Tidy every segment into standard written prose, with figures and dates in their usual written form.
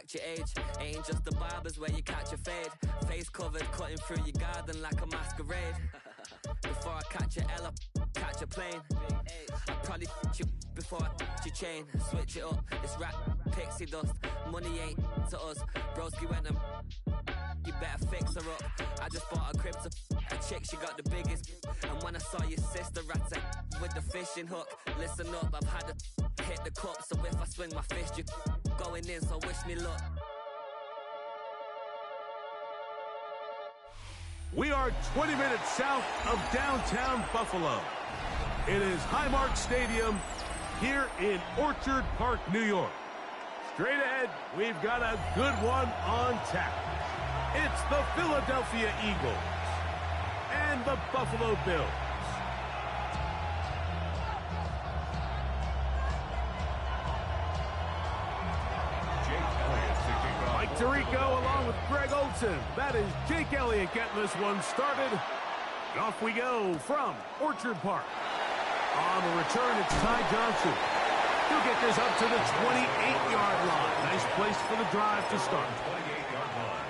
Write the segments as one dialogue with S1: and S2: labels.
S1: catch your age. Ain't just the barbers where you catch a fade. Face covered, cutting through your garden like a masquerade. Before I catch a L, I catch a plane. I probably you before I your chain. Switch it up, it's rap, pixie dust. Money ain't to us. Broski went and you better fix her up. I just bought a crib to a chick, she got the biggest. And when I saw your sister at with the fishing hook, listen up, I've had to hit the cup. So if I swing my fist, you going in, so wish me luck.
S2: We are 20 minutes south of downtown Buffalo. It is Highmark Stadium here in Orchard Park, New York. Straight ahead, we've got a good one on tap. It's the Philadelphia Eagles and the Buffalo Bills. Mike Tirico along with Greg Olson. That is Jake Elliott getting this one started. And off we go from Orchard Park. On the return, it's Ty Johnson. He'll get this up to the 28-yard line. Nice place for the drive to start.
S3: 28-yard line.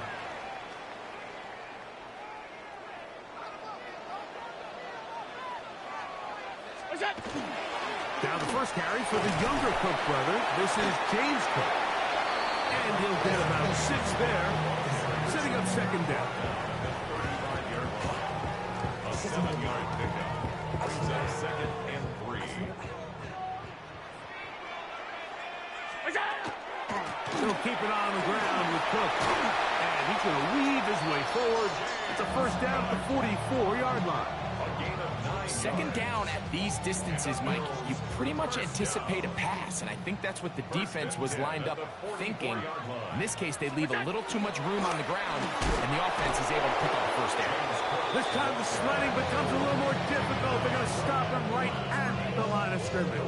S2: Now the first carry for the younger Cook brother. This is James Cook. And he'll get about 6 there, setting up second down.
S3: A 7-yard pickup. Brings up 2nd and 3.
S2: He'll keep it on the ground with Cook. And he's going to weave his way forward. It's a first down at the 44-yard line.
S3: A gain of 9.
S4: Second down at these distances, Mike, you pretty much anticipate a pass, and I think that's what the defense was lined up thinking. In this case, they leave a little too much room on the ground, and the offense is able to pick up a first down.
S2: This time the sledding becomes a little more difficult. They're going to stop him right at the line of scrimmage.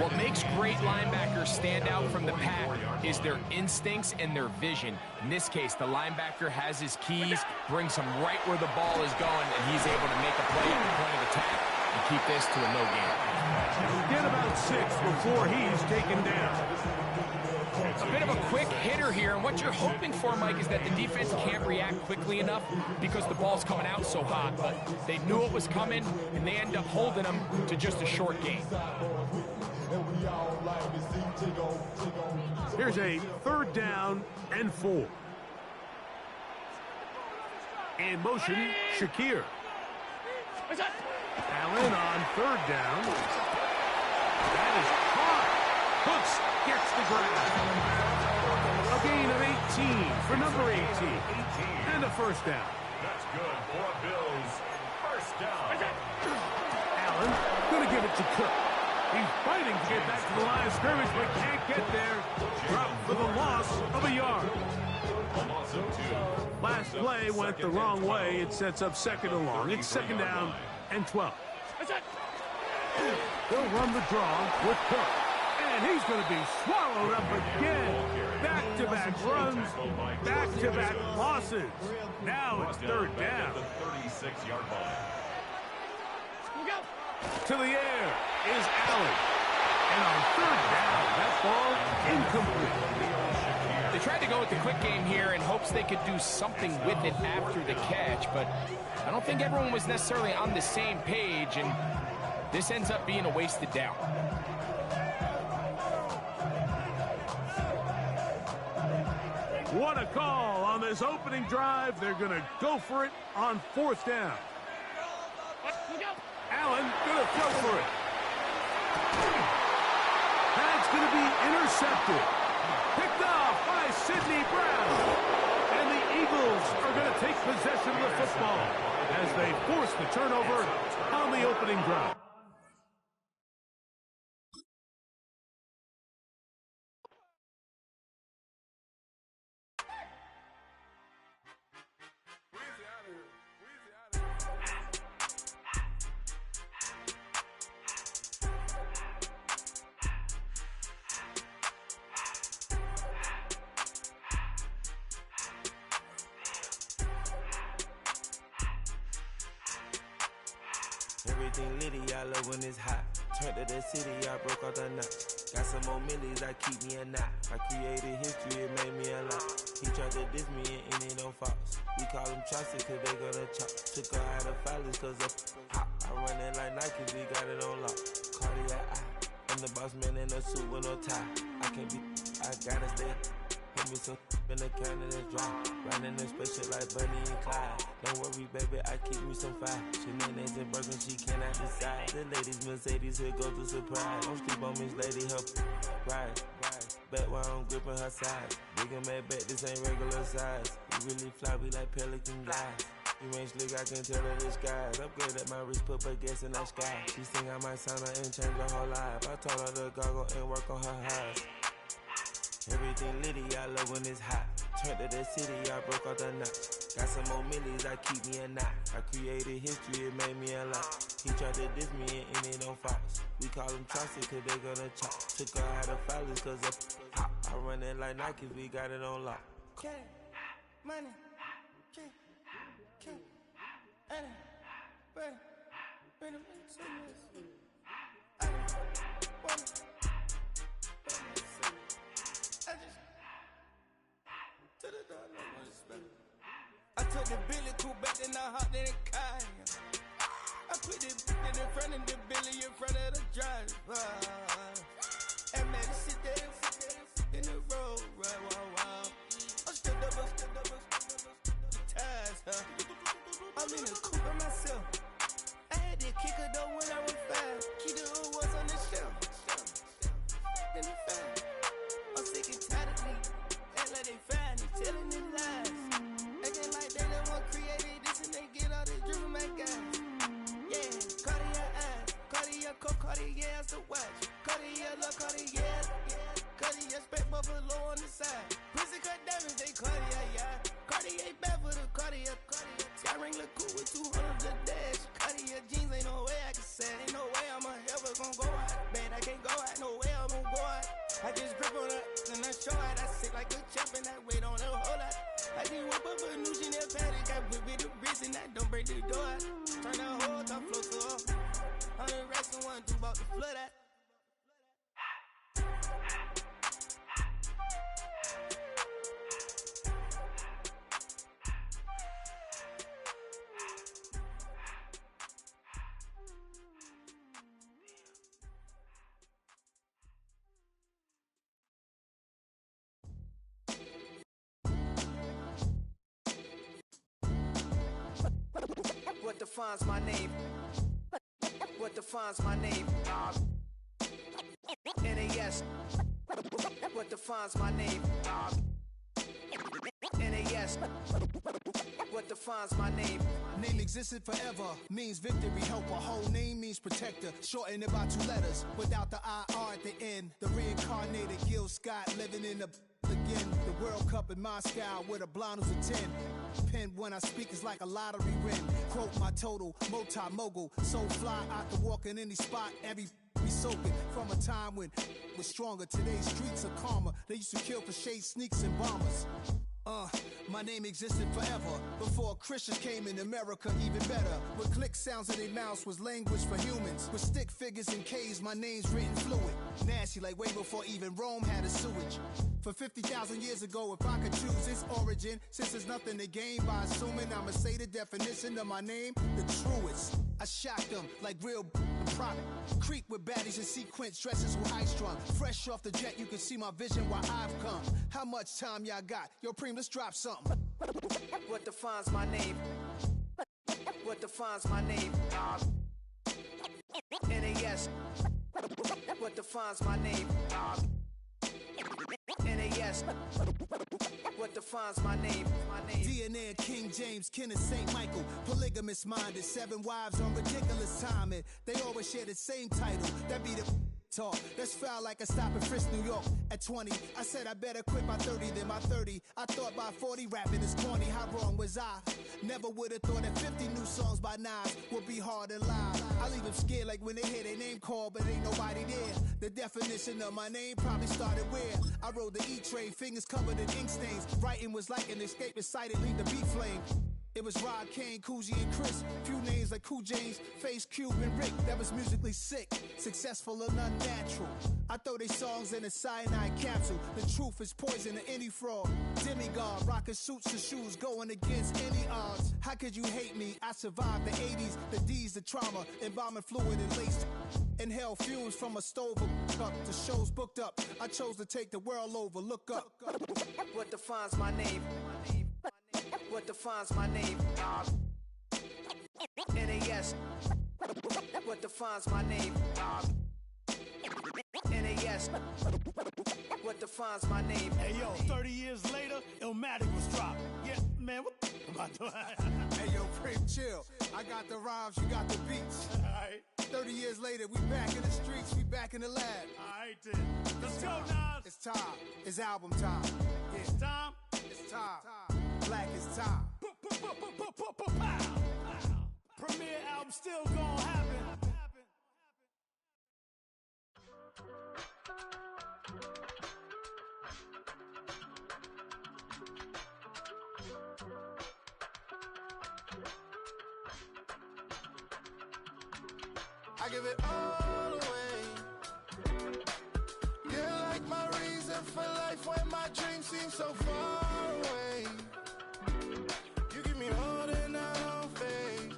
S4: What makes great linebackers stand out from the pack is their instincts and their vision. In this case, the linebacker has his keys, brings him right where the ball is going, and he's able to make a play at the point of attack and keep this to a no gain.
S2: Get about 6 before he's taken down.
S4: A bit of a quick hitter here, and what you're hoping for, Mike, is that the defense can't react quickly enough because the ball's coming out so hot, but they knew it was coming, and they end up holding them to just a short gain.
S2: Here's a 3rd down and 4. In motion, Shakir. Allen on 3rd down. That is caught. Cooks gets the grab. A gain of 18 for number 18. And a first down.
S3: That's good for a Bills. First down.
S2: Allen going to give it to Cook. He's fighting to get back to the line of scrimmage, but can't get there. Dropped for the loss of a yard.
S3: A loss of 2.
S2: Last play went the wrong way. It sets up 2nd and long. It's 2nd down and 12. They'll run the draw with Cook. And he's going to be swallowed up again. Back-to-back runs, back-to-back losses. Now it's 3rd down.
S3: The 36-yard line.
S2: To the air is Allen. And on 3rd down, that ball incomplete.
S4: They tried to go with the quick game here in hopes they could do something with it after the catch, but I don't think everyone was necessarily on the same page, and this ends up being a wasted down.
S2: What a call on this opening drive. They're going to go for it on 4th down. Allen going to throw for it. That's going to be intercepted. Picked off by Sidney Brown. And the Eagles are going to take possession of the football as they force the turnover on the opening drive.
S5: Everything litty, I love when it's hot. Turned to the city, I broke out the notch. Got some more millies, that keep me a knot. I created history, it made me a lot. He tried to diss me and it on Fox. We call them Chaucer cause they gonna chop. Took her out of filers cause of hot. I run it like Nike, we got it on lock. Cardiac eye. I'm the boss man in a suit with no tie. I can't be, I gotta stay. Hit me some in the can of this dry. Riding in spaceship like Bunny and Clyde. Don't worry, baby, I keep me some fire. Shenanigans and Birkin, she cannot decide. The ladies, Mercedes, here go to surprise. Don't sleep on Miss Lady, help ride. Bet while I'm gripping her side. Big and mad bet, this ain't regular size. We really fly, we like pelican guys. You ain't slick, I can tell her the skies. Upgrade at my wrist, put baguettes in that sky. She think I might sign her and change her whole life. I told her to goggle and work on her highs. Everything litty, I love when it's hot. Turned to the city, I broke out the notch. Got some more millies, I keep me a knot. I created history, it made me a lot. He tried to diss me and it on Fox. We call them Chaucer cause they gonna chop. Took her out of filers cause of hot. I run it like Nike, we got it on lock.
S6: Cash, money, cash, money, money, I took the Billy cool back and I hopped in the car. I put the in front of the Billy in front of the driver. And man, sit there in the road, right, wow. I'm still double, the tires, I'm in the coupe by myself. I had to kick her though when I was 5. Keep the old was on the shelf. Then the 5. I'm sick and tired of me. Act like they find it, telling them lies. Acting like they the one created this and they get all this driven my guys. Yeah, Cartier eyes, Cartier coat, Cartier ass to watch. Cartier look, Cartier, Cartier spec buffalo on the side. Pussy cut diamonds, they Cartier, yeah. Cartier bad for the Cartier. Sky ring look cool with 200 the dash. Cartier jeans, ain't no way I can say. Ain't no way I'm ever gonna go out. Man, I can't go out, no way I'm gonna go out. I just grip on her and I show out. I sit like a champ and I wait on her whole lot. I just whip up a new Chanel paddock. I whip with the wrist and I don't break the door out. Turn the whole top floor to off. 100 racks and 1 2 about to flood out.
S1: What defines my name? What defines my name? NAS. What defines my name? NAS. What defines my name?
S7: Name existed forever, means victory, helper. Whole name means protector, shortened it by 2 letters, without the IR at the end. The reincarnated Gil Scott living in the again. The World Cup in Moscow with a blonde who's a 10. Pen when I speak is like a lottery win. Quote my total, multi-mogul, so fly I can walk in any spot, every be soaking from a time when was stronger. Today's streets are calmer. They used to kill for shade sneaks and bombers. My name existed forever before Christians came in America, even better. With click sounds in their mouths was language for humans. With stick figures and K's, my name's written fluid. Nasty like way before even Rome had a sewage. For 50,000 years ago, if I could choose its origin, since there's nothing to gain by assuming, I'ma say the definition of my name, the truest. I shocked them like real product. Creep with baddies in sequence, dresses with high strung. Fresh off the jet, you can see my vision where I've come. How much time y'all got? Yo, Preem, let's drop something.
S1: What defines my name? What defines my name? NAS. What defines my name? NAS. What defines my name?
S7: DNA of King James, kin of St. Michael. Polygamous minded, 7 wives on ridiculous timing. They always share the same title. That be the talk. That's foul like a stop in Frisk, New York. At 20, I said I better quit by 30 than by 30. I thought by 40 rapping is corny. How wrong was I? Never would have thought that 50 new songs by Nas would be hard to lie. I leave them scared like when they hear their name called, but ain't nobody there. The definition of my name probably started where I rode the E-train, fingers covered in ink stains. Writing was like an escape, excited, leave the beat flame. It was Rod, Kane, Coogee, and Chris. Few names like Cool James, Face, Cube, and Rick. That was musically sick, successful and unnatural. I throw they songs in a cyanide capsule. The truth is poison to any fraud. Demigod, rocking suits and shoes, going against any odds. How could you hate me? I survived the 80s, the D's, the trauma, embalming fluid and laced. Inhale fumes from a stove up. The show's booked up. I chose to take the world over. Look up.
S8: What defines my name? What defines my name? NAS. What defines my name? NAS. What defines my name?
S9: Hey yo, 30 years later, Illmatic was dropped. Yeah, man, what the am I doing?
S7: Hey yo, Prim, chill. I got the rhymes, you got the beats.
S9: Alright.
S7: 30 years later, we back in the streets, we back in the lab.
S9: Alright then. Let's go, Nas.
S7: It's time. It's album time. Yeah.
S9: It's time.
S7: It's time. Black is time.
S9: Premiere album still gonna happen.
S6: I give it all away. You're like my reason for life when my dreams seem so far away. You give me more than I don't fade.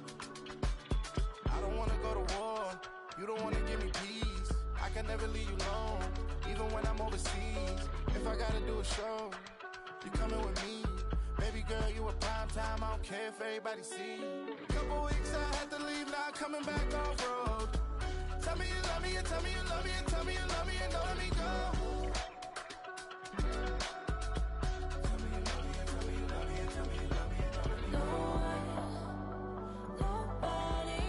S6: I don't wanna go to war. You don't wanna give me peace. I can never leave you alone, even when I'm overseas. If I gotta do a show, you coming with me. Baby girl, you a prime time. I don't care if everybody see. Couple weeks I had to leave, now coming back off road. Tell me you love me, and tell me you love me, and tell me you love me, and don't let me go. Tell me you love me, and tell me you love me, and tell me you love me, and don't let me go.
S10: Nobody,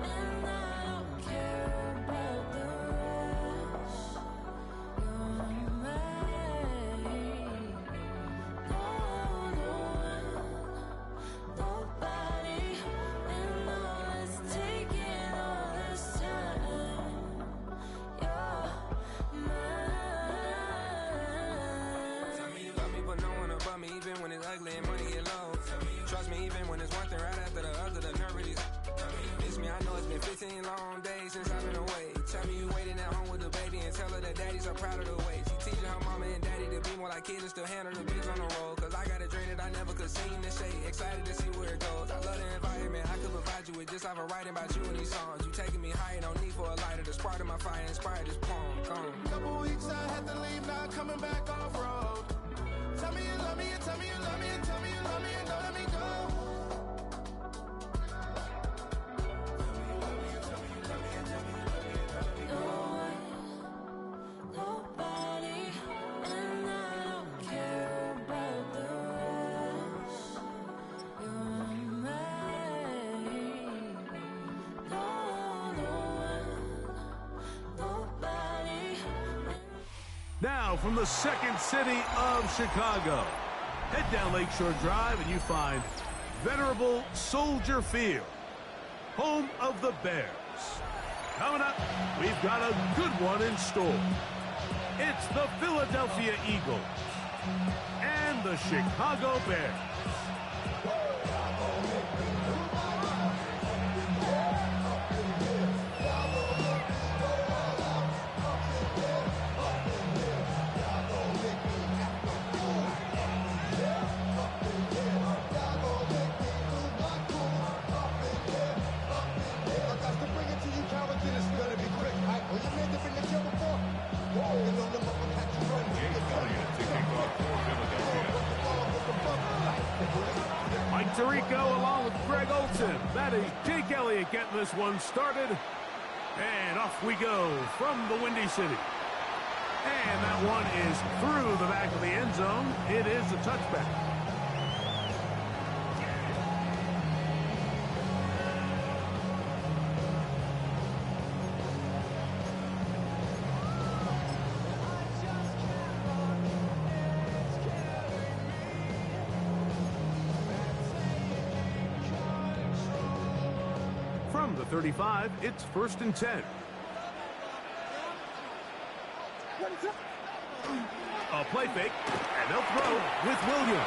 S10: and I don't care about the rest. You're mine. Nobody, and all it's taking all this time. You're mine.
S8: Tell me you love me, but no one above me, even when it's ugly and money get low. Trust me, even when it's one thing right after the other, the nerve really. Miss me, I know it's been 15 long days since I've been away. Tell me you waiting at home with the baby and tell her that daddy's so proud of the way. She teaching her mama and daddy to be more like kids and still handle the beats on the road. Cause I got a dream that I never could sing to say. Excited to see where it goes. I love the environment I could provide you with just off of writing about you in these songs. You taking me higher, no need for a lighter. The spark of my fire inspired this poem. Gone.
S6: Couple weeks I had to leave, now coming back off road. Tell me you love me, and tell me you love me, and tell me you love me, and don't let me go.
S10: Nobody, and I don't care about the rest. You're mine. Nobody.
S2: Now from the second city of Chicago, head down Lakeshore Drive and you find venerable Soldier Field, home of the Bears. Coming up, we've got a good one in store. It's the Philadelphia Eagles and the Chicago Bears. Mike Tirico along with Greg Olson. That is Jake Elliott getting this one started. And off we go from the Windy City. And that one is through the back of the end zone. It is a touchback. From the 35, it's 1st and 10. A play fake, and they'll throw with Williams.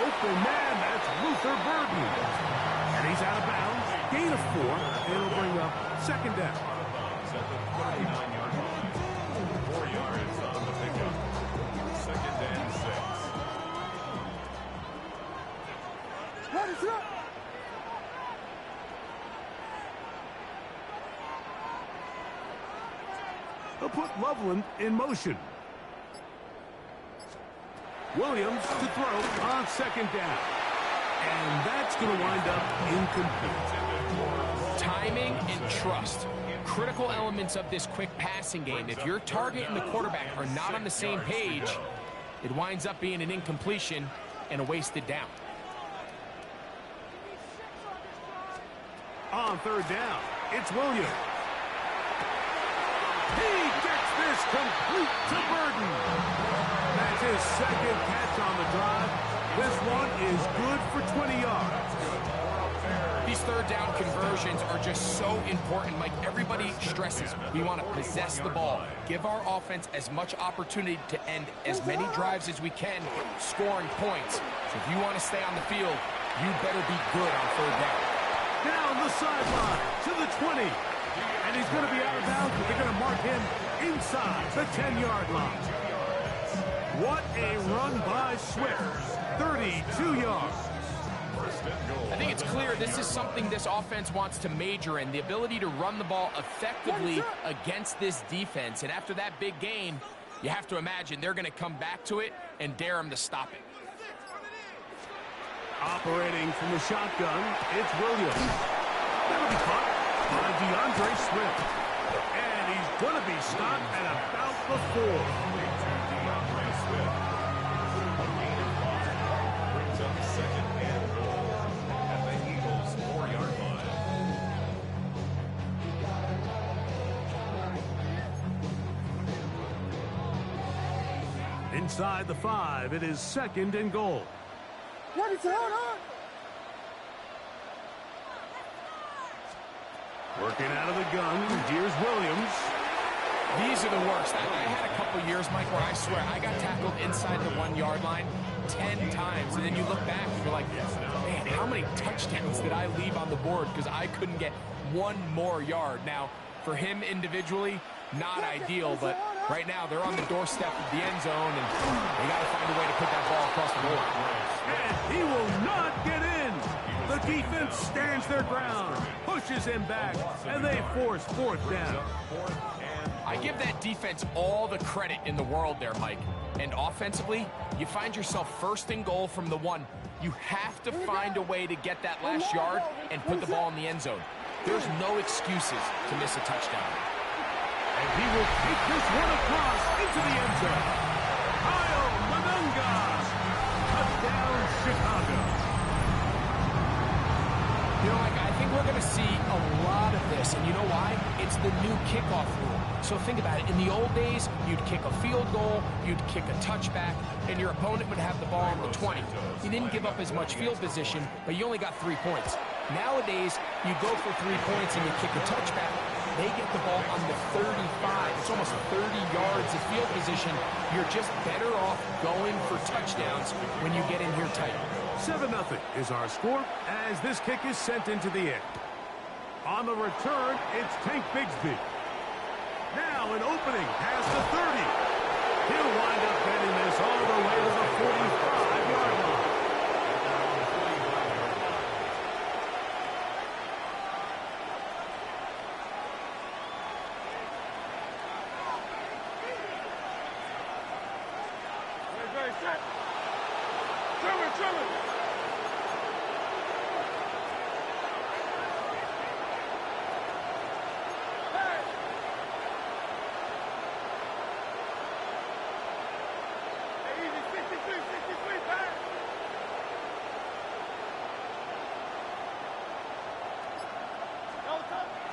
S2: open man. That's Luther Burden. And he's out of bounds. Gain of 4. It'll bring up second down.
S3: At the 39-yard line. 4 yards on the pickup. Second and 6.
S2: They'll put Loveland in motion. Williams to throw on second down. And that's going to wind up incomplete.
S4: Timing and trust. Critical elements of this quick passing game. If your target and the quarterback are not on the same page, it winds up being an incompletion and a wasted down.
S2: On third down, it's Williams. He gets this complete to Burden. That's his second catch on the drive. This one is good for 20 yards.
S4: These third down conversions are just so important. Like everybody stresses, we want to possess the ball, give our offense as much opportunity to end as many drives as we can, scoring points. So if you want to stay on the field, you better be good on third down.
S2: Down the sideline to the 20. And he's going to be out of bounds, but they're going to mark him inside the 10-yard line. What a run by Swift. 32 yards.
S4: I think it's clear this is something this offense wants to major in, the ability to run the ball effectively against this defense. And after that big gain, you have to imagine they're going to come back to it and dare them to stop it.
S2: Operating from the shotgun, it's Williams. That'll be caught by DeAndre Swift. And he's going to be stopped at about the 4.
S3: DeAndre Swift. A gain of 5. Brings up second and goal at the Eagles' 4-yard line.
S2: Inside the 5, it is second and goal. Working out of the gun, here's Williams.
S4: These are the worst. I had a couple years, Mike, where I swear I got tackled inside the 1-yard line 10 times. And then you look back and you're like, man, how many touchdowns did I leave on the board because I couldn't get one more yard? Now, for him individually, not ideal, but right now they're on the doorstep of the end zone, and they got to find a way to put that ball across the board.
S2: And he will not get in. The defense stands their ground, pushes him back, and they force fourth down.
S4: I give that defense all the credit in the world there, Mike. And offensively, you find yourself first and goal from the 1. You have to find a way to get that last yard and put the ball in the end zone. There's no excuses to miss a touchdown.
S2: And he will take this one across into the end zone. Kyle Manunga. Touchdown, Chicago.
S4: You know, I think we're going to see a lot of this, and you know why? It's the new kickoff rule. So think about it. In the old days, you'd kick a field goal, you'd kick a touchback, and your opponent would have the ball on the 20. You didn't give up as much field position, but you only got 3 points. Nowadays, you go for 3 points and you kick a touchback. They get the ball on the 35. It's almost 30 yards of field position. You're just better off going for touchdowns when you get in here tight.
S2: 7-0 is our score as this kick is sent into the air. On the return, it's Tank Bigsby. Now an opening past the 30. He'll wind up getting this all the way to the 45-yard line.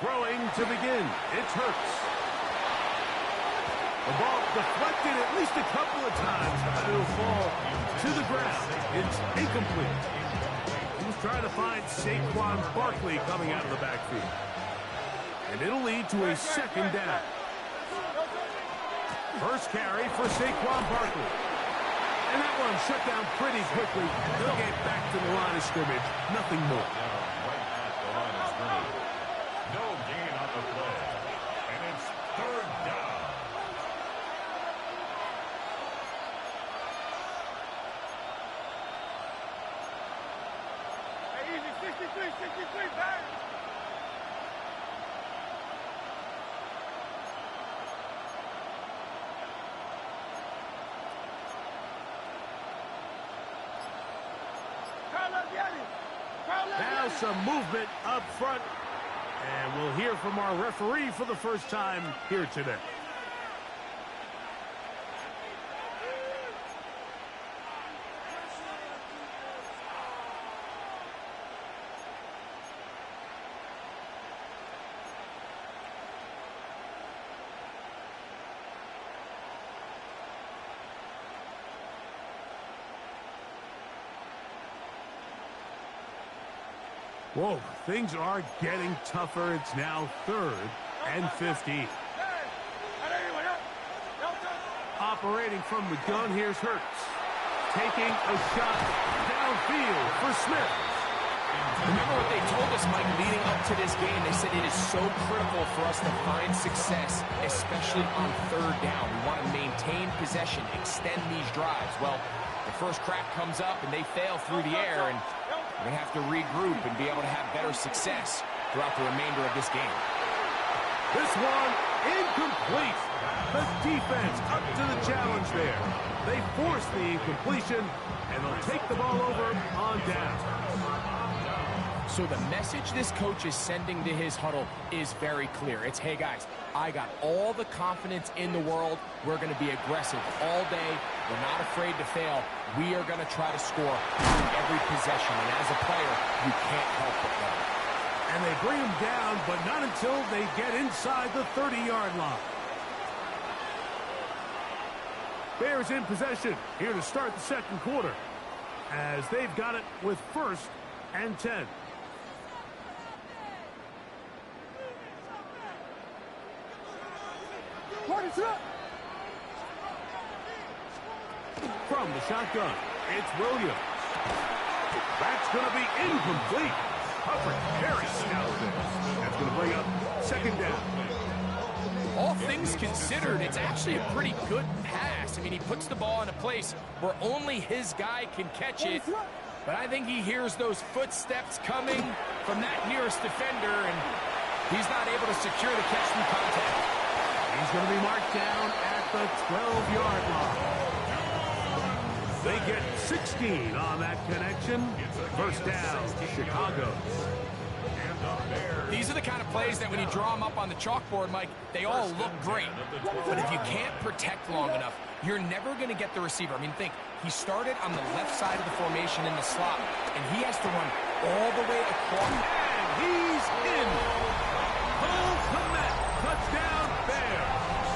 S2: Throwing to begin, it's Hurts. The ball deflected at least a couple of times, but it'll fall to the ground. It's incomplete. He was trying to find Saquon Barkley coming out of the backfield. And it'll lead to a second down. First carry for Saquon Barkley. And that one shut down pretty quickly. They'll get back to the line of scrimmage. Nothing more.
S3: Right at the line of scrimmage. No gain on the play. And it's third down.
S6: Hey, easy, 63, bang!
S2: Now some movement up front. And we'll hear from our referee for the first time here today. Whoa, things are getting tougher. It's now 3rd and 15. Operating from the gun, here's Hurts. Taking a shot downfield for Smith.
S4: Remember what they told us, Mike, leading up to this game. They said it is so critical for us to find success, especially on 3rd down. We want to maintain possession, extend these drives. Well, the first crack comes up, and they fail through the air, and we're going to have to regroup and be able to have better success throughout the remainder of this game.
S2: This one incomplete. The defense up to the challenge there. They force the incompletion, and they'll take the ball over on down.
S4: So the message this coach is sending to his huddle is very clear. It's, hey, guys, I got all the confidence in the world. We're going to be aggressive all day. We're not afraid to fail. We are going to try to score every possession. And as a player, you can't help but win.
S2: And they bring him down, but not until they get inside the 30-yard line. Bears in possession here to start the second quarter, as they've got it with 1st and 10. From the shotgun, it's Williams. That's going to be incomplete. Hubbard carries down there. That's going to bring up 2nd down.
S4: All things considered, it's actually a pretty good pass. I mean, he puts the ball in a place where only his guy can catch it. But I think he hears those footsteps coming from that nearest defender, and he's not able to secure the catch through contact.
S2: He's going to be marked down at the 12-yard line. They get 16 on that connection. 1st down, Chicago.
S4: These are the kind of plays that when you draw them up on the chalkboard, Mike, they all look great. But if you can't protect long enough, you're never going to get the receiver. I mean, think, he started on the left side of the formation in the slot, and he has to run all the way across.
S2: And he's in. Cole Kmet, touchdown Bears.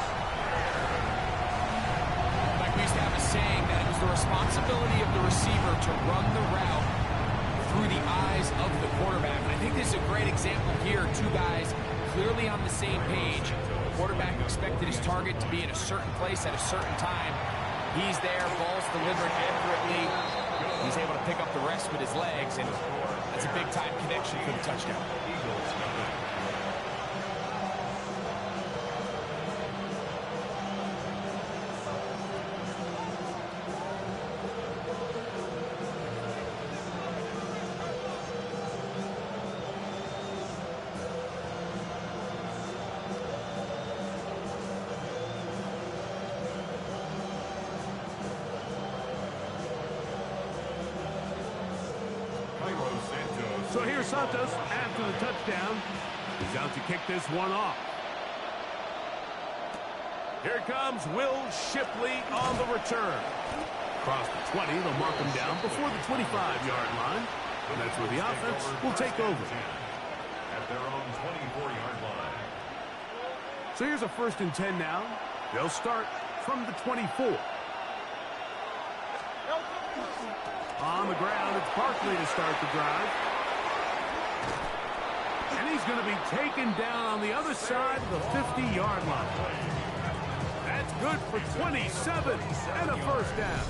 S4: Like we used to have a saying that it was the responsibility of the receiver to run the route through the eyes of the quarterback. And I think this is a great example here. 2 guys clearly on the same page. The quarterback expected his target to be in a certain place at a certain time. He's there, ball's delivered accurately. He's able to pick up the rest with his legs, and that's a big-time connection for the touchdown.
S2: So here's Santos after the touchdown. He's out to kick this one off. Here comes Will Shipley on the return. Across the 20, they'll mark him down before the 25-yard line. And that's where the offense will take over.
S3: At their own 24-yard line.
S2: So here's a 1st and 10 now. They'll start from the 24. On the ground, it's Barkley to start the drive. And he's going to be taken down on the other side of the 50-yard line. That's good for 27 and a 1st down.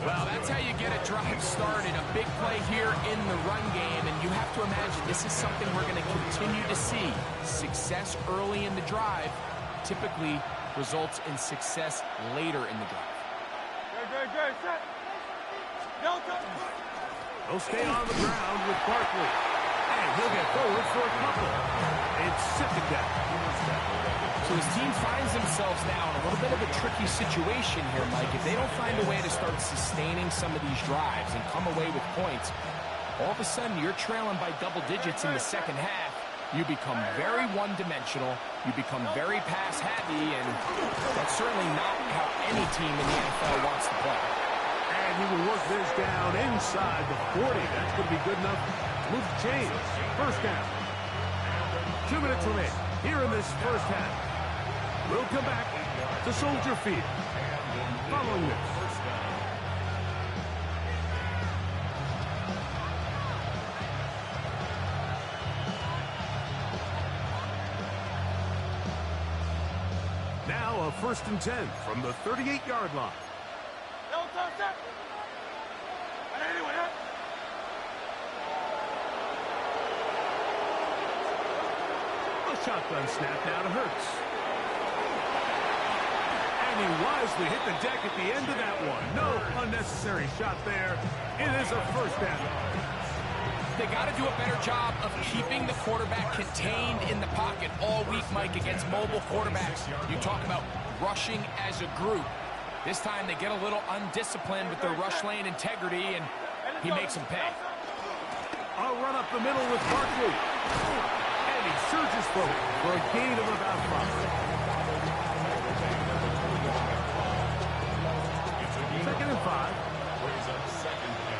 S4: Well, that's how you get a drive started. A big play here in the run game, and you have to imagine this is something we're going to continue to see. Success early in the drive typically results in success later in the drive.
S6: Good, set. Delta.
S2: He'll stay on the ground with Barkley. And he'll get forward for a couple. It's second down.
S4: So his team finds themselves now in a little bit of a tricky situation here, Mike. If they don't find a way to start sustaining some of these drives and come away with points, all of a sudden you're trailing by double digits in the second half. You become very one-dimensional. You become very pass-happy, and that's certainly not how any team in the NFL wants to play.
S2: And he will work this down inside the 40. That's going to be good enough to move the chains. First down. 2 minutes remain here in this first half. We'll come back to Soldier Field following this. Now a 1st and 10 from the 38-yard line. Shotgun snap now to Hurts. And he wisely hit the deck at the end of that one. No unnecessary shot there. It is a first down.
S4: They got to do a better job of keeping the quarterback contained in the pocket all week, Mike, against mobile quarterbacks. You talk about rushing as a group. This time they get a little undisciplined with their rush lane integrity, and he makes them pay.
S2: I'll run up the middle with Barkley. He surges forward for a gain of about 5. Second and 5.
S3: Brings up 2nd and 5.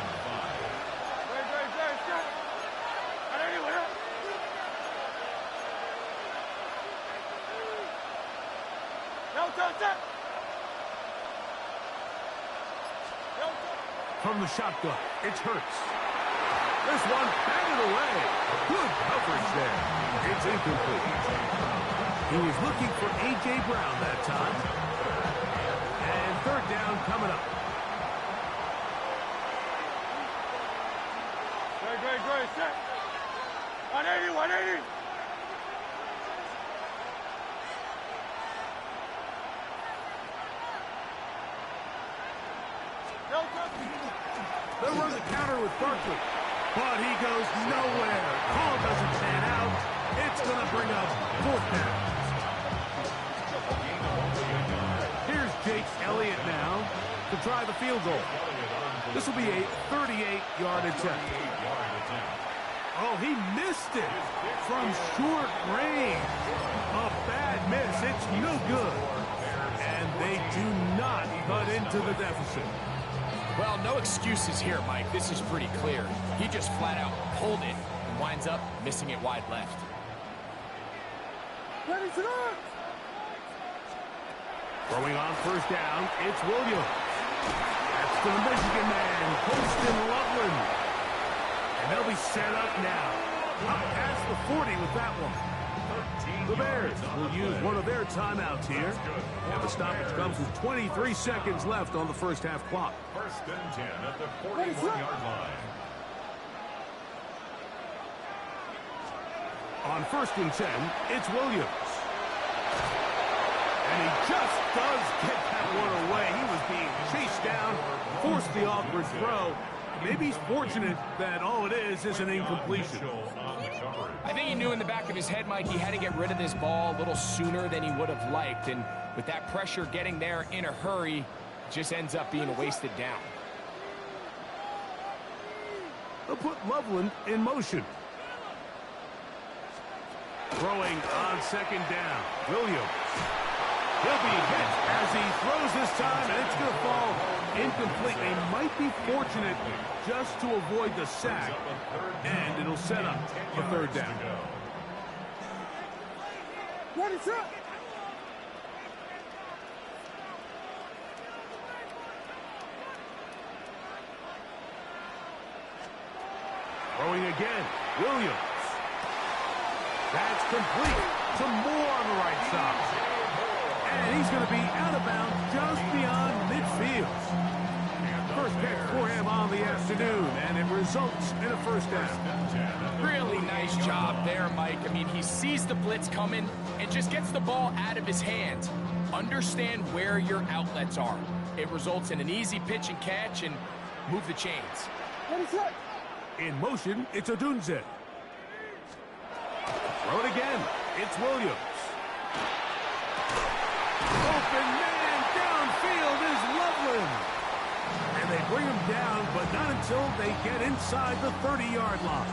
S2: From the shotgun, it's Hurts. This one batted away. Good coverage there. It's incomplete. He was looking for A.J. Brown that time. And third down coming up.
S6: Great, set. 180.
S2: They'll run the counter with Barkley. But he goes nowhere. Call doesn't pan out. It's going to bring up 4th down. Here's Jake Elliott now to try the field goal. This will be a 38-yard attempt. Oh, he missed it from short range. A bad miss. It's no good. And they do not cut into the deficit.
S4: Well, no excuses here, Mike. This is pretty clear. He just flat out pulled it and winds up missing it wide left.
S2: Throwing on first down, it's Williams. That's the Michigan man, Poston Loveland. And they'll be set up now. Up past the 40 with that one. The Bears will use one of their timeouts here. And the stoppage comes with 23 seconds left on the first half clock.
S3: 1st and 10 at the 41-yard line.
S2: On 1st and 10, it's Williams. And he just does get that one away. He was being chased down, forced the awkward throw. Maybe he's fortunate that all it is an incompletion.
S4: I think he knew in the back of his head, Mike, he had to get rid of this ball a little sooner than he would have liked. And with that pressure getting there in a hurry, it just ends up being a wasted down.
S2: They'll put Loveland in motion. Throwing on 2nd down. Williams. He'll be hit as he throws this time, and it's going to fall incomplete. They might be fortunate just to avoid the sack, and it'll set up a 3rd down.
S6: What is up?
S2: Throwing again. Williams. That's complete to Moore on the right side. And he's going to be out of bounds just beyond midfield. first catch for him on the afternoon, and it results in a first down.
S4: Really nice job there, Mike. I mean, he sees the blitz coming and just gets the ball out of his hands. Understand where your outlets are. It results in an easy pitch and catch and move the chains.
S2: In motion, it's Odunze. Throw it again. It's Williams. Open man downfield is Loveland. And they bring him down, but not until they get inside the 30-yard line.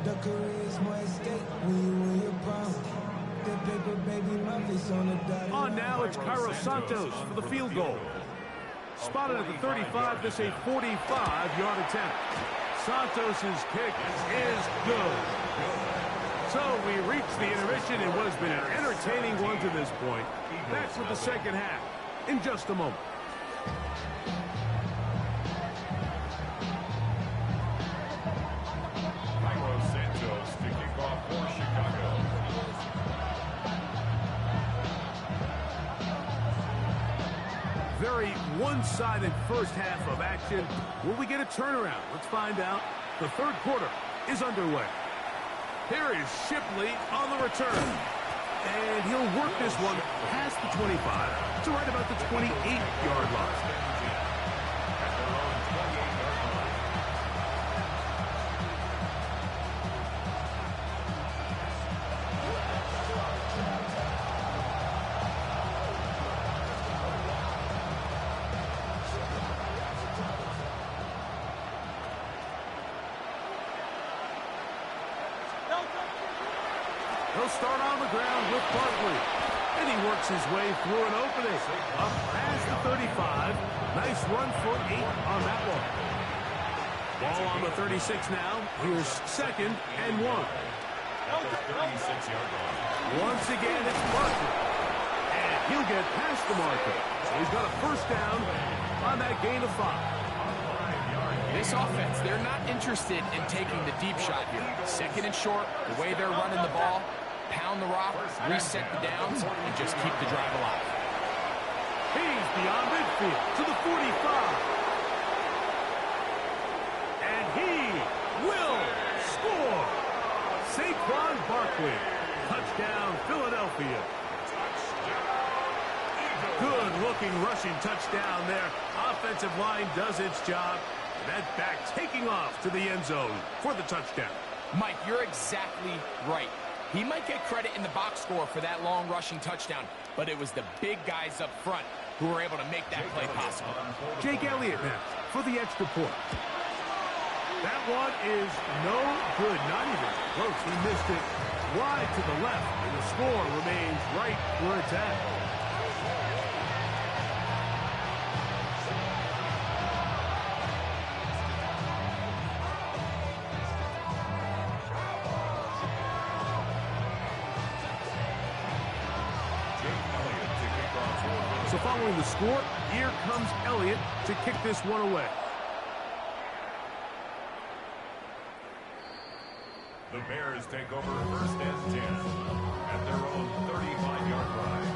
S5: The career's more escape when you win your prime. The paper baby, my face on the dot.
S2: On now, it's Cairo Santos for the field goal. Spotted at the 35, this a 45-yard attempt. Santos' kick is good. So we reach the intermission. It was been an entertaining one to this point. Back with the second half in just a moment.
S3: Cairo Santos to kick off for Chicago.
S2: Very one-sided first half of action. Will we get a turnaround? Let's find out. The third quarter is underway. Here is Shipley on the return. And he'll work this one past the 25 to right about the 28-yard line. He'll start on the ground with Barkley. And he works his way through an opening. Up past the 35. Nice run for 8 on that one. Ball on the 36 now. Here's second and 1. Once again, it's Barkley. And he'll get past the marker. So he's got a first down on that gain of 5.
S4: This offense, they're not interested in taking the deep shot here. Second and short, the way they're running the ball, pound the rock, reset the downs, and just keep the drive alive.
S2: He's beyond midfield to the 45. And he will score. Saquon Barkley. Touchdown, Philadelphia. Good-looking rushing touchdown there. Offensive line does its job. That back taking off to the end zone for the touchdown.
S4: Mike, you're exactly right. He might get credit in the box score for that long rushing touchdown, but it was the big guys up front who were able to make that play possible.
S2: Jake Elliott now for the extra point. That one is no good, not even close. He missed it wide to the left, and the score remains right where it's at. So following the score, here comes Elliott to kick this one away.
S3: The Bears take over first and 10 at their own 35-yard line.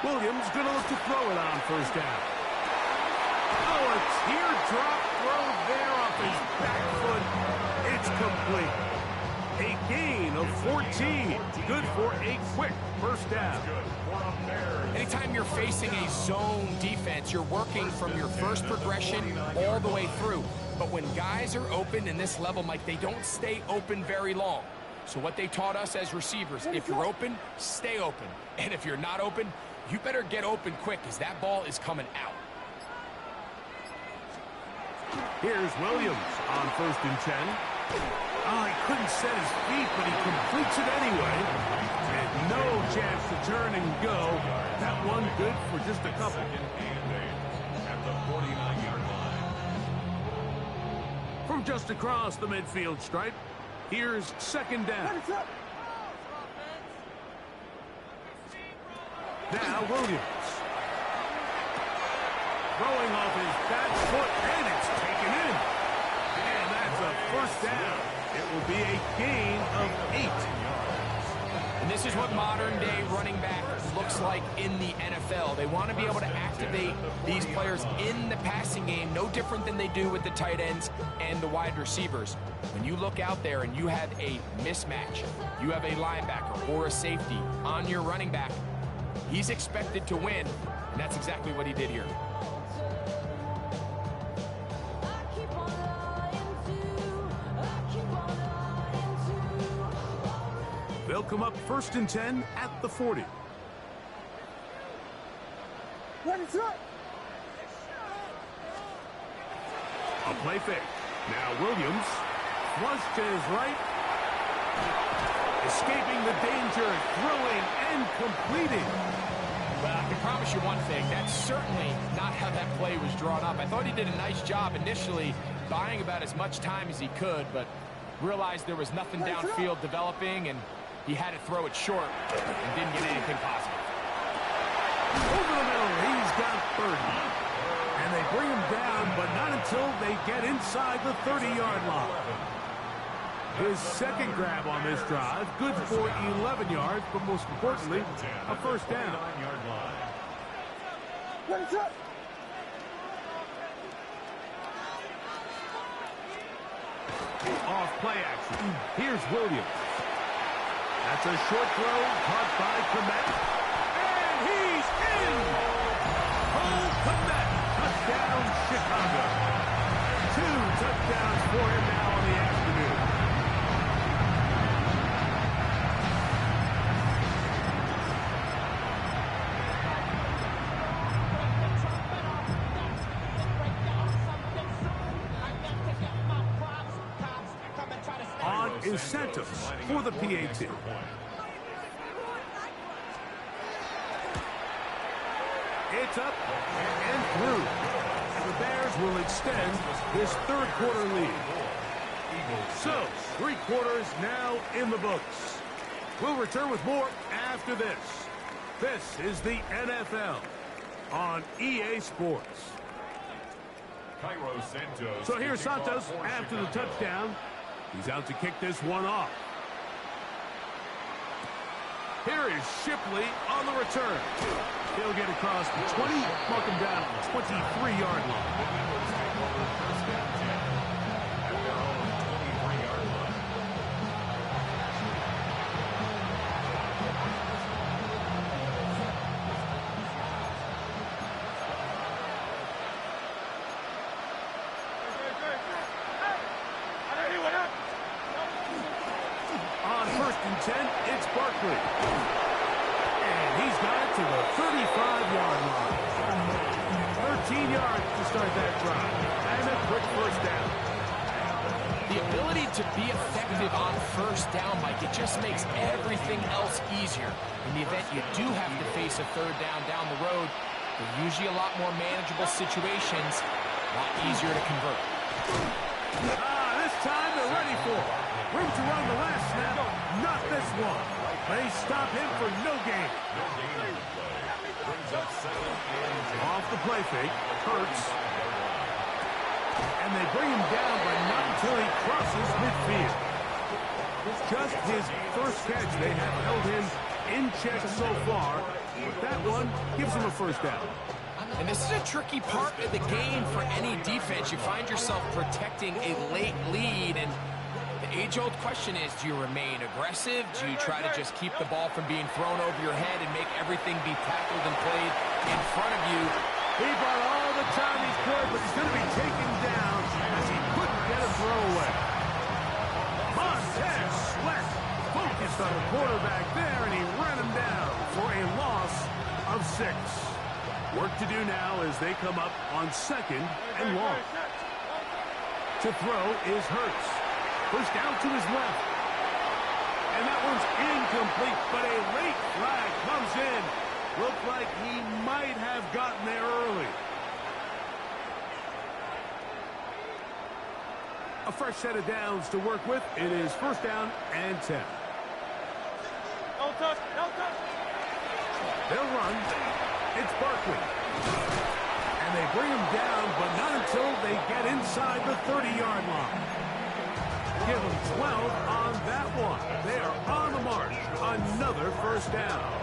S2: Williams going to look to throw it on first down. Oh, a teardrop throw there off his back foot. It's complete. A gain of 14. Good for a quick first down.
S4: Anytime you're facing a zone defense, you're working from your first progression all the way through. But when guys are open in this level, Mike, they don't stay open very long. So what they taught us as receivers, if you're open, stay open. And if you're not open, you better get open quick because that ball is coming out.
S2: Here's Williams on first and 10. Oh, he couldn't set his feet, but he completes it anyway. And No chance to turn and go. That one good for just a couple.
S3: Second and 8 at the 49-yard line.
S2: From just across the midfield stripe, here's second down. Now Williams. Throwing off his back foot, and it's taken in. And that's a first down. It will be a gain of 8.
S4: And this is what modern-day running back looks like in the NFL. They want to be able to activate these players in the passing game, no different than they do with the tight ends and the wide receivers. When you look out there and you have a mismatch, you have a linebacker or a safety on your running back, he's expected to win, and that's exactly what he did here.
S2: They'll come up 1st and 10 at the 40. A play fake. Now Williams. Flush to his right. Escaping the danger, throwing and completing.
S4: Well, I can promise you one thing. That's certainly not how that play was drawn up. I thought he did a nice job initially buying about as much time as he could, but realized there was nothing downfield developing, and he had to throw it short and didn't get anything positive.
S2: Over the middle, he's got 30. And they bring him down, but not until they get inside the 30-yard line. His second grab on this drive, good for 11 yards, but most importantly, a first down. Off play action. Here's Williams. That's a short throw, caught by Komet. And he's in! Cole Komet, touchdown Chicago. 2 touchdowns for him now on the afternoon. On is Santos for the PAT. It's up and through. The Bears will extend this third quarter lead. So, 3 quarters now in the books. We'll return with more after this. This is the NFL on EA Sports. So here's Santos after the touchdown. He's out to kick this one off. Here is Shipley on the return. He'll get across the 20, mark him down at the 23-yard line. On 1st and 10, it's Barkley. And he's got it to the 35-yard line. 13 yards to start that drive. And a quick first down.
S4: The ability to be effective on first down, Mike, it just makes everything else easier. In the event you do have to face a third down the road, they're usually a lot more manageable situations, a lot easier to convert.
S2: This time they're ready for it. Room to run the last snap, not this one. They stop him for no gain. Off the play fake, Hurts. And they bring him down, but not until he crosses midfield. Just his first catch, they have held him in check so far. But that one gives him a first down.
S4: And this is a tricky part of the game for any defense. You find yourself protecting a late lead, and the age-old question is, do you remain aggressive? Do you try to just keep the ball from being thrown over your head and make everything be tackled and played in front of you?
S2: He brought all the time he could, but he's going to be taken down as he couldn't get a throw away. Montez Sweat focused on the quarterback there, and he ran him down for a loss of 6. Work to do now as they come up on 2nd and long. To throw is Hurts. Pushed out to his left. And that one's incomplete, but a late flag comes in. Looked like he might have gotten there early. A fresh set of downs to work with. It is first down and 10.
S11: No touch, no touch.
S2: They'll run. It's Barkley. And they bring him down, but not until they get inside the 30-yard line. Give them 12 on that one. They are on the march. Another first down.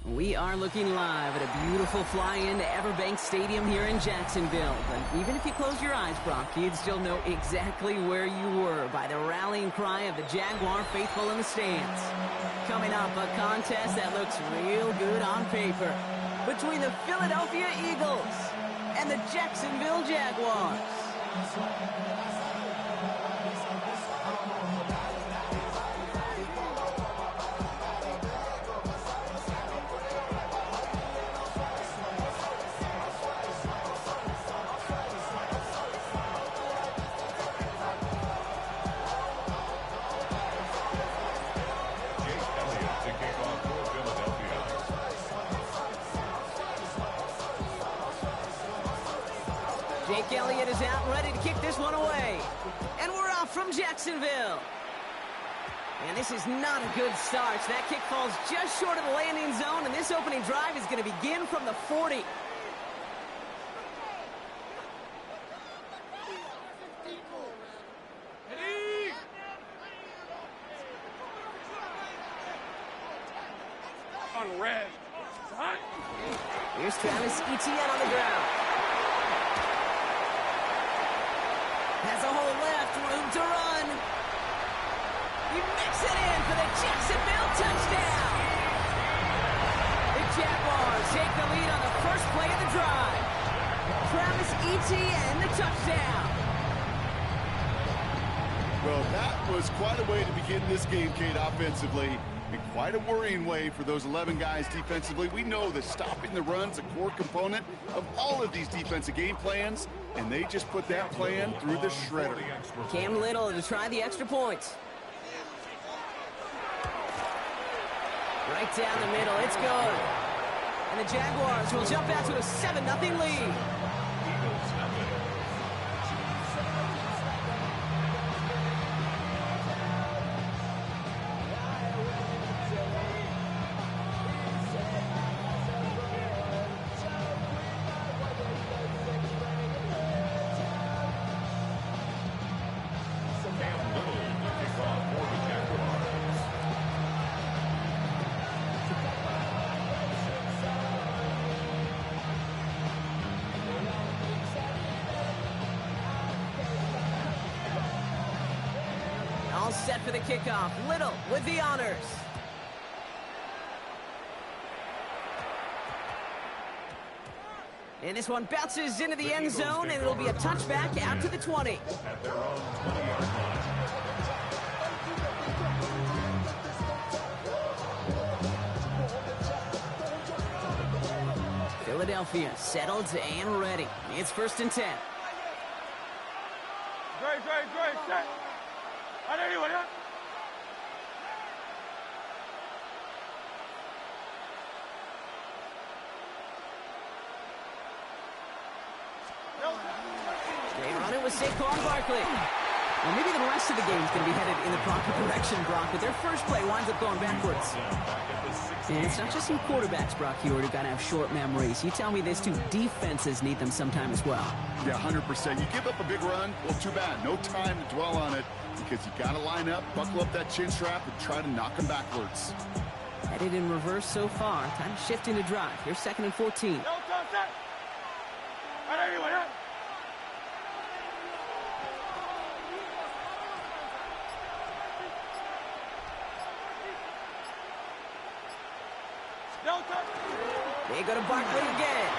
S12: We are looking live at a beautiful fly-in to Everbank Stadium here in Jacksonville. But even if you close your eyes, Brock, you'd still know exactly where you were by the rallying cry of the Jaguar faithful in the stands. Coming up, a contest that looks real good on paper between the Philadelphia Eagles and the Jacksonville Jaguars. Jake Elliott is out and ready to kick this one away. And we're off from Jacksonville. And this is not a good start. That kick falls just short of the landing zone, and this opening drive is going to begin from the 40.
S11: On red.
S12: Here's Travis Etienne on the ground. Has a hole left, room to run. He makes it in for the Jacksonville touchdown. The Jaguars take the lead on the first play of the drive. Travis Etienne, the touchdown.
S13: Well, that was quite a way to begin this game, Kate, offensively. And quite a worrying way for those 11 guys defensively. We know that stopping the run's a core component of all of these defensive game plans, and they just put that plan through the shredder.
S12: Cam Little to try the extra point. Right down the middle, it's good. And the Jaguars will jump out to a 7-0 lead. Set for the kickoff. Little with the honors. And this one bounces into the end zone, and it'll be a touchback out to the 20.
S3: At their own 20-yard line.
S12: Philadelphia settled and ready. It's 1st and 10.
S11: Dre, set. Right
S12: Saquon Barkley. Well, maybe the rest of the game is going to be headed in the proper direction, Brock, but their first play winds up going backwards. And it's not just some quarterbacks, Brock Hewitt, who got to have short memories. You tell me this too, defenses need them sometime as well.
S13: Yeah, 100%. You give up a big run, well, too bad. No time to dwell on it because you got to line up, buckle up that chin strap, and try to knock them backwards.
S12: Headed in reverse so far. Time to shift into drive. Here's 2nd and 14. They go to Barkley again.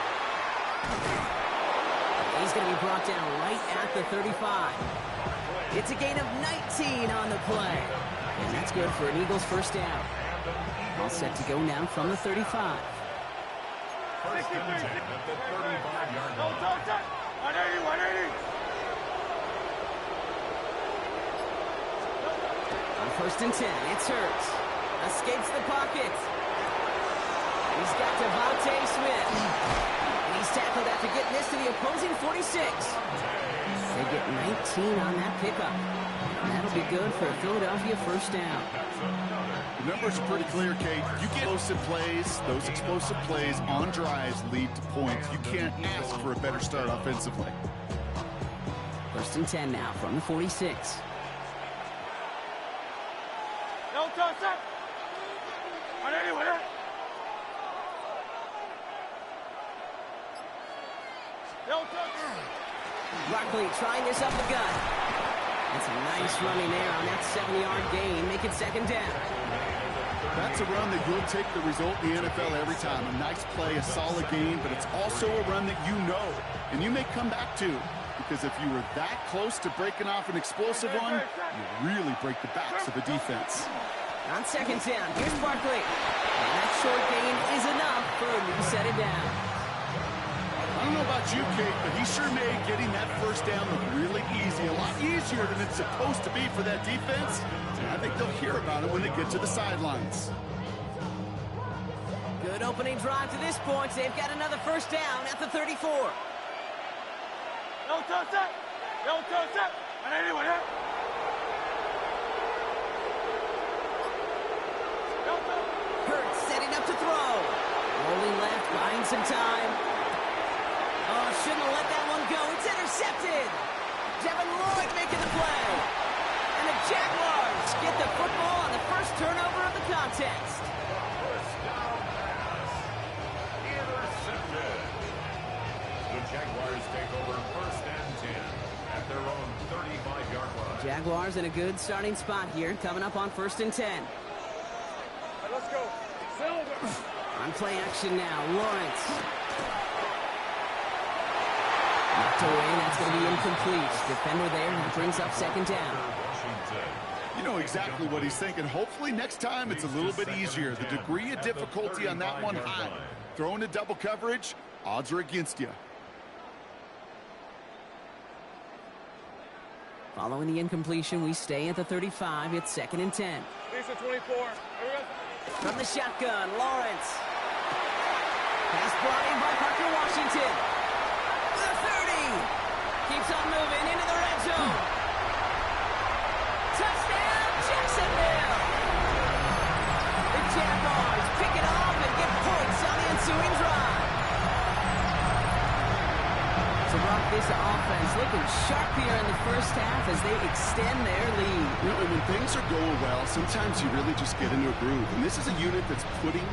S12: He's going to be brought down right at the 35. It's a gain of 19 on the play. And that's good for an Eagles first down. All set to go now from the 35.
S3: First and 10 at the 35-yard line.
S11: 180.
S12: On 1st and 10, it's Hurts. Escapes the pocket. He's got Devontae Smith. And he's tackled after getting this to the opposing 46. They get 19 on that pickup. And that'll be good for a Philadelphia first down.
S13: The numbers are pretty clear, Kate. You get those explosive plays on drives lead to points. You can't ask for a better start offensively.
S12: 1st and 10 now from the 46.
S11: No touch, 180.
S12: Barkley trying this up the gut. That's a nice running there on that 7-yard gain. Make it 2nd down.
S13: That's a run that you'll take the result in the NFL every time. A nice play, a solid game, but it's also a run that you know, and you may come back to, because if you were that close to breaking off an explosive one, you really break the backs of the defense.
S12: On 2nd down, here's Barkley. And that short gain is enough for him to set it down.
S13: I don't know about you, Kate, but he sure made getting that first down look really easy. A lot easier than it's supposed to be for that defense. And I think they'll hear about it when they get to the sidelines.
S12: Good opening drive to this point. They've got another first down at the 34.
S11: No touch, 180.
S12: Hurts setting up to throw. Rolling left, buying some time. Oh, shouldn't have let that one go. It's intercepted. Devin Lloyd making the play. And the Jaguars get the football on the first turnover of the contest.
S3: First down pass. Intercepted. The Jaguars take over 1st and 10 at their own 35-yard line.
S12: Jaguars in a good starting spot here, coming up on 1st and 10.
S11: Let's go. Silver.
S12: On play action now, Lawrence. Knocked away, that's going to be incomplete. Defender there, and it brings up 2nd down.
S13: You know exactly what he's thinking. Hopefully next time it's a little bit easier. The degree of difficulty on that one high. Throwing a double coverage, odds are against you.
S12: Following the incompletion, we stay at the 35. It's 2nd and 10.
S11: Lisa 24.
S12: From the shotgun, Lawrence. Pass blocked by Parker Washington. The 30. Keeps on moving into the red zone. Touchdown, Jacksonville. The Jaguars pick it off and get points on the ensuing drive. So Brock, this offense looking sharp here in the first half as they extend their lead.
S13: You know, when things are going well, sometimes you really just get into a groove. And this is a unit that's putting